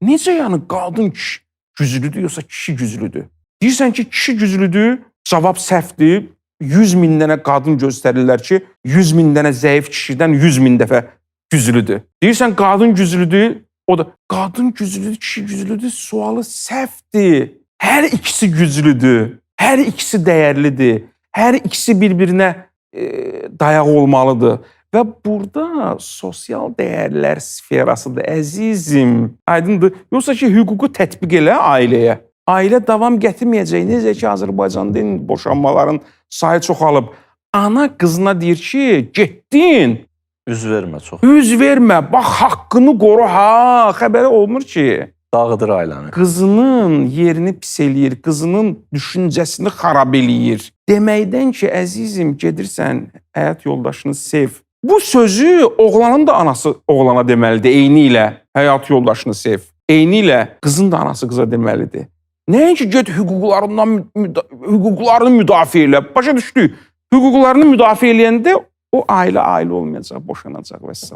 Necə yəni qadın kişi güclüdür, yoxsa kişi güclüdür? Deyirsən ki, kişi güclüdür, cavab səhvdir. 100 min dənə qadın göstərirlər ki, 100 min dənə zəif kişidən 100 min dəfə güclüdür. Deyirsən qadın güclüdür, o da qadın güclüdür, kişi güclüdür, sualı səhvdir. Hər ikisi güclüdür, hər ikisi dəyərlidir, hər ikisi bir-birinə dayaq olmalıdır. Və burada sosial dəyərlər sferasıdır, əzizim. Aydındır. Yoxsa ki, hüququ tətbiq elə ailəyə. Ailə davam gətirməyəcək. Necə ki, Azərbaycanda boşanmaların sayı çoxalıb. Ana qızına deyir ki, getdin. Üz vermə çox. Üz vermə, bax, haqqını qoru, ha. Xəbəri olmur ki. Dağıdır ailəni. Qızının yerini pis eləyir, qızının düşüncəsini xarab eləyir. Deməkdən ki, əzizim, gedirsən, həyat yoldaşını sev. Bu sözü oğlanın da anası oğlana deməlidir, eyni ilə həyat yoldaşını sev. Eyni ilə qızın da anası qıza deməlidir. Nəinki get hüquqlarını müdafiə elə. Başa düşdük. Hüquqlarını müdafiə eləyəndə o ailə olmayacaq, boşanacaq və s.